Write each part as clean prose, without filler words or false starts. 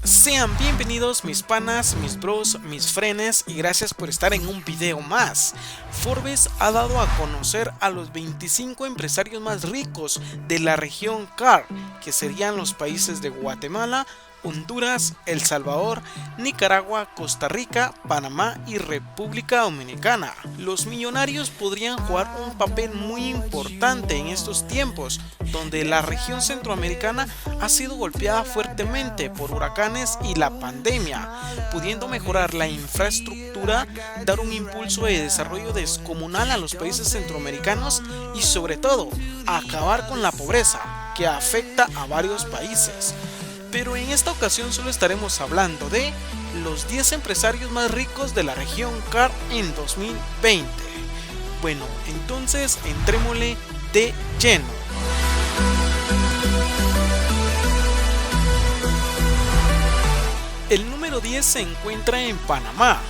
Sean bienvenidos mis panas, mis bros, mis frenes y gracias por estar en un video más. Forbes ha dado a conocer a los 25 empresarios más ricos de la región CAR, que serían los países de Guatemala, Honduras, El Salvador, Nicaragua, Costa Rica, Panamá y República Dominicana. Los millonarios podrían jugar un papel muy importante en estos tiempos, donde la región centroamericana ha sido golpeada fuertemente por huracanes y la pandemia, pudiendo mejorar la infraestructura, dar un impulso de desarrollo descomunal a los países centroamericanos y sobre todo, acabar con la pobreza, que afecta a varios países. Pero en esta ocasión solo estaremos hablando de los 10 empresarios más ricos de la región CAR en 2020. Bueno, entonces entrémosle de lleno. El número 10 se encuentra en Panamá.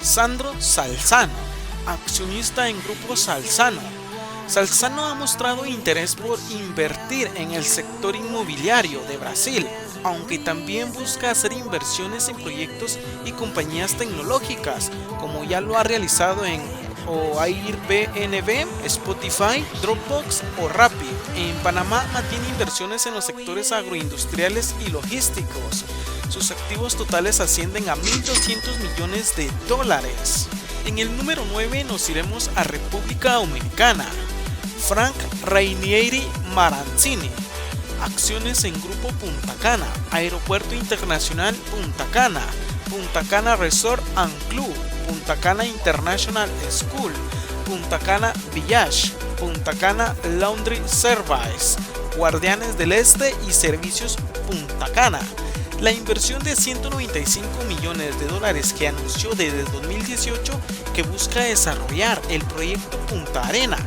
Sandro Salzano, accionista en Grupo Salzano. Salzano ha mostrado interés por invertir en el sector inmobiliario de Brasil, aunque también busca hacer inversiones en proyectos y compañías tecnológicas, como ya lo ha realizado en Airbnb, Spotify, Dropbox o Rappi. En Panamá mantiene inversiones en los sectores agroindustriales y logísticos. Sus activos totales ascienden a 1.200 millones de dólares. En el número 9 nos iremos a República Dominicana. Frank Rainieri Maranzini, acciones en Grupo Punta Cana, Aeropuerto Internacional Punta Cana, Punta Cana Resort and Club, Punta Cana International School, Punta Cana Village, Punta Cana Laundry Service, Guardianes del Este y Servicios Punta Cana. La inversión de 195 millones de dólares que anunció desde 2018 que busca desarrollar el proyecto Punta Arena,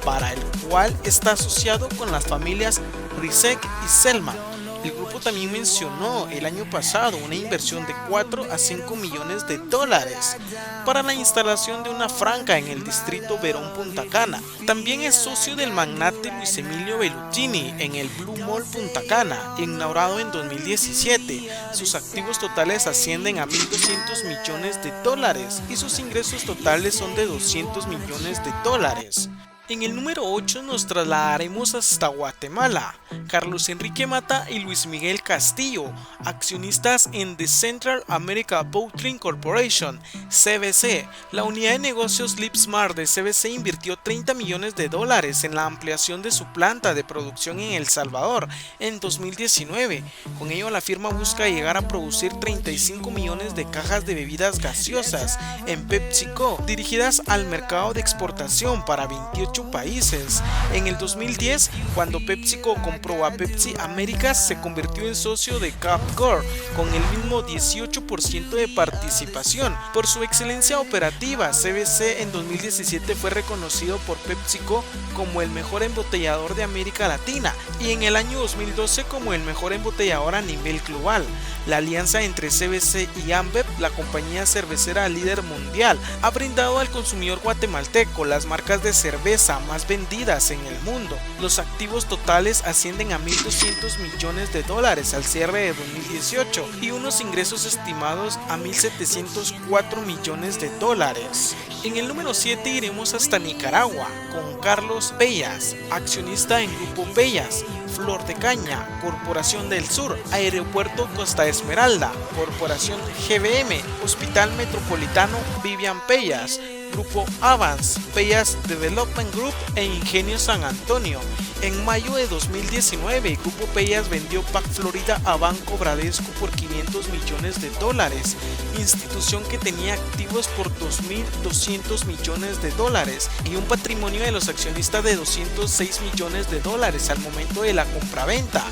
para el cual está asociado con las familias Rizek y Selman. El grupo también mencionó el año pasado una inversión de 4 a 5 millones de dólares para la instalación de una franja en el distrito Verón Punta Cana. También es socio del magnate Luis Emilio Bellutini en el Blue Mall Punta Cana, inaugurado en 2017. Sus activos totales ascienden a 1.200 millones de dólares y sus ingresos totales son de 200 millones de dólares. En el número 8 nos trasladaremos hasta Guatemala. Carlos Enrique Mata y Luis Miguel Castillo, accionistas en The Central America Bottling Corporation, CBC. La unidad de negocios Lipsmart de CBC invirtió 30 millones de dólares en la ampliación de su planta de producción en El Salvador en 2019. Con ello la firma busca llegar a producir 35 millones de cajas de bebidas gaseosas en PepsiCo, dirigidas al mercado de exportación para 28 países. En el 2010, cuando PepsiCo compró a Pepsi Américas, se convirtió en socio de Capcor con el mismo 18% de participación. Por su excelencia operativa, CBC en 2017 fue reconocido por PepsiCo como el mejor embotellador de América Latina y en el año 2012 como el mejor embotellador a nivel global. La alianza entre CBC y Ambev, la compañía cervecera líder mundial, ha brindado al consumidor guatemalteco las marcas de cerveza más vendidas en el mundo. Los activos totales ascienden a 1.200 millones de dólares al cierre de 2018 y unos ingresos estimados a 1.704 millones de dólares. En el número 7 iremos hasta Nicaragua con Carlos Pellas, accionista en Grupo Pellas, Flor de Caña, Corporación del Sur, Aeropuerto Costa Esmeralda, Corporación GBM, Hospital Metropolitano Vivian Pellas, Grupo Avance, Pellas Development Group e Ingenio San Antonio. En mayo de 2019, Grupo Pellas vendió PAC Florida a Banco Bradesco por 500 millones de dólares, institución que tenía activos por 2.200 millones de dólares y un patrimonio de los accionistas de 206 millones de dólares al momento de la compraventa.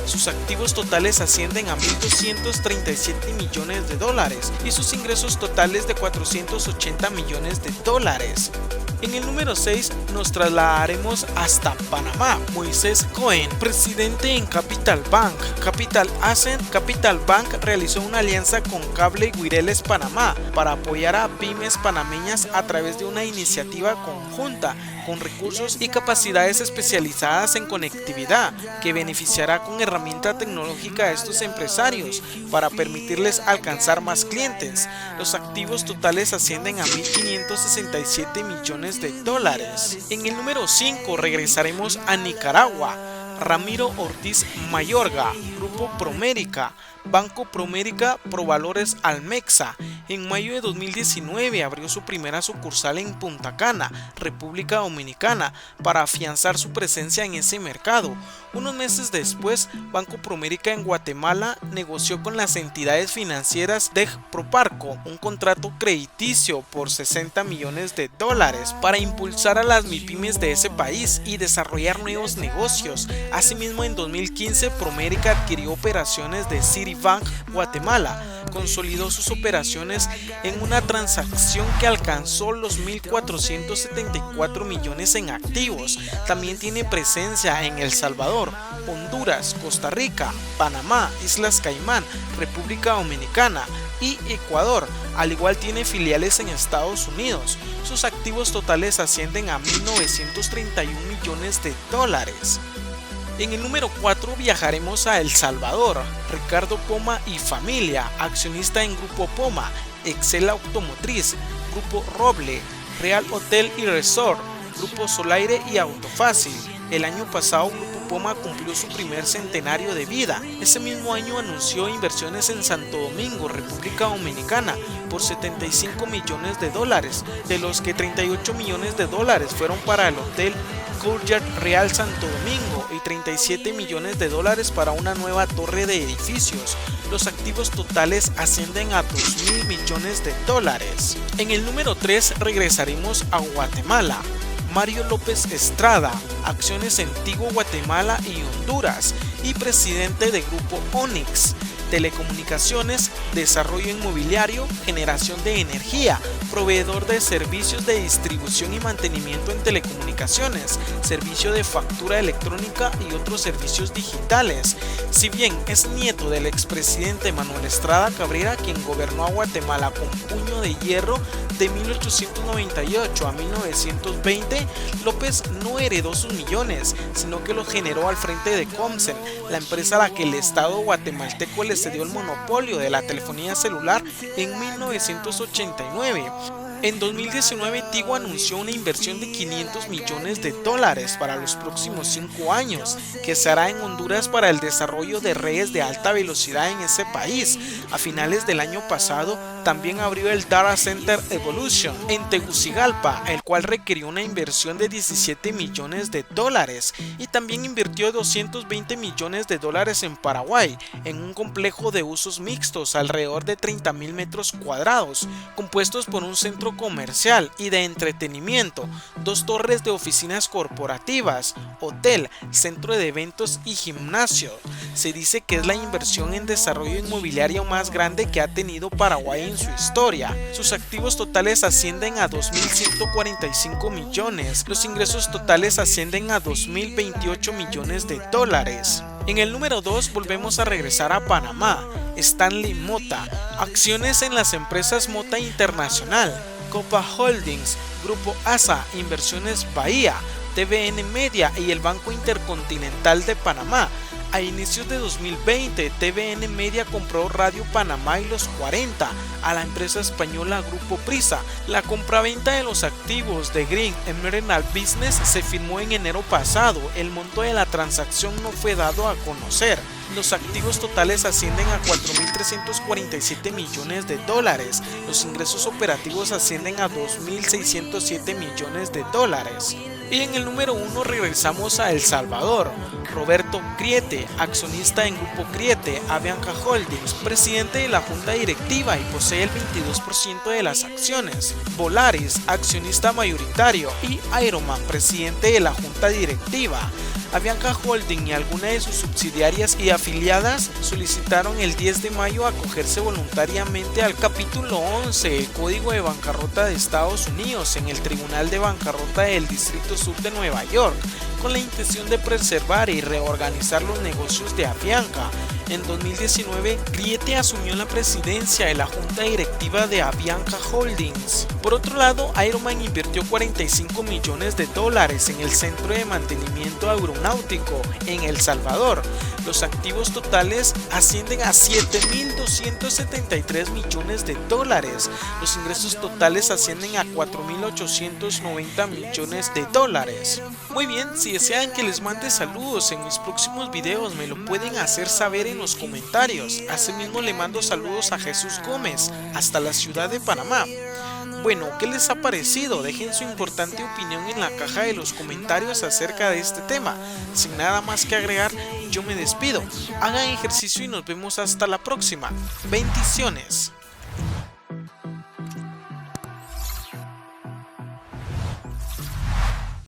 Sus activos totales ascienden a 1.237 millones de dólares y sus ingresos totales de 480 millones de dólares. En el número 6 nos trasladaremos hasta Panamá. Moisés Cohen, presidente en Capital Bank. Capital Bank realizó una alianza con Cable Guireles Panamá para apoyar a pymes panameñas a través de una iniciativa conjunta con recursos y capacidades especializadas en conectividad que beneficiará con herramienta tecnológica a estos empresarios para permitirles alcanzar más clientes. Los activos totales ascienden a 1.567 millones de dólares. En el número 5 regresaremos a Nicaragua. Ramiro Ortiz Mayorga, Grupo Promérica, Banco Promérica Provalores Almexa. En mayo de 2019 abrió su primera sucursal en Punta Cana, República Dominicana, para afianzar su presencia en ese mercado. Unos meses después, Banco Promérica en Guatemala negoció con las entidades financieras de Proparco un contrato crediticio por $60 millones para impulsar a las MIPYMES de ese país y desarrollar nuevos negocios. Asimismo, en 2015, Promérica adquirió operaciones de Citibank Guatemala, consolidó sus operaciones en una transacción que alcanzó los 1.474 millones en activos. También tiene presencia en El Salvador, Honduras, Costa Rica, Panamá, Islas Caimán, República Dominicana y Ecuador. Al igual tiene filiales en Estados Unidos. Sus activos totales ascienden a 1.931 millones de dólares. En el número 4 viajaremos a El Salvador. Ricardo Poma y familia, accionista en Grupo Poma, Excel Automotriz, Grupo Roble, Real Hotel y Resort, Grupo Solaire y Autofácil. El año pasado Grupo Poma cumplió su primer centenario de vida. Ese mismo año anunció inversiones en Santo Domingo, República Dominicana, por $75 millones, de los que $38 millones fueron para el Hotel Courtyard Real Santo Domingo y $37 millones para una nueva torre de edificios. Los activos totales ascienden a $2.000 millones. En el número 3 regresaremos a Guatemala. Mario López Estrada, acciones en Tigo Guatemala y Honduras y presidente de Grupo Onyx. Telecomunicaciones, desarrollo inmobiliario, generación de energía, proveedor de servicios de distribución y mantenimiento en telecomunicaciones, servicio de factura electrónica y otros servicios digitales. Si bien es nieto del expresidente Manuel Estrada Cabrera, quien gobernó a Guatemala con puño de hierro de 1898 a 1920, López no heredó sus millones, sino que los generó al frente de Comcel, la empresa a la que el Estado guatemalteco le cedió el monopolio de la telefonía celular en 1989. En 2019, Tigo anunció una inversión de $500 millones para los próximos 5 años, que se hará en Honduras para el desarrollo de redes de alta velocidad en ese país. A finales del año pasado, también abrió el Data Center Evolution en Tegucigalpa, el cual requirió una inversión de $17 millones, y también invirtió $220 millones en Paraguay, en un complejo de usos mixtos alrededor de 30.000 metros cuadrados, compuestos por un centro comercial y de entretenimiento, 2 torres de oficinas corporativas, hotel, centro de eventos y gimnasio. Se dice que es la inversión en desarrollo inmobiliario más grande que ha tenido Paraguay en su historia. Sus activos totales ascienden a $2.145 millones. Los ingresos totales ascienden a $2.028 millones. En el número 2 volvemos a regresar a Panamá. Stanley Mota, acciones en las empresas Mota Internacional, Copa Holdings, Grupo ASA, Inversiones Bahía, TVN Media y el Banco Intercontinental de Panamá. A inicios de 2020, TVN Media compró Radio Panamá y Los 40 a la empresa española Grupo Prisa. La compraventa de los activos de Green Emerald Business se firmó en enero pasado. El monto de la transacción no fue dado a conocer. Los activos totales ascienden a $4.347 millones. Los ingresos operativos ascienden a $2.607 millones. Y en el número 1 regresamos a El Salvador. Roberto Criete, accionista en Grupo Criete, Avianca Holdings, presidente de la junta directiva y posee el 22% de las acciones. Volaris, accionista mayoritario, y Aeroman, presidente de la junta directiva. Avianca Holding y algunas de sus subsidiarias y afiliadas solicitaron el 10 de mayo acogerse voluntariamente al capítulo 11 del Código de Bancarrota de Estados Unidos en el Tribunal de Bancarrota del Distrito Sur de Nueva York, con la intención de preservar y reorganizar los negocios de Avianca. En 2019, Griete asumió la presidencia de la junta directiva de Avianca Holdings. Por otro lado, Ironman invirtió $45 millones en el Centro de Mantenimiento Aeronáutico en El Salvador. Los activos totales ascienden a $7.273 millones. Los ingresos totales ascienden a $4.890 millones. Muy bien, si desean que les mande saludos en mis próximos videos, me lo pueden hacer saber en los comentarios. Asimismo, le mando saludos a Jesús Gómez, hasta la ciudad de Panamá. Bueno, ¿qué les ha parecido? Dejen su importante opinión en la caja de los comentarios acerca de este tema. Sin nada más que agregar, yo me despido. Hagan ejercicio y nos vemos hasta la próxima. Bendiciones.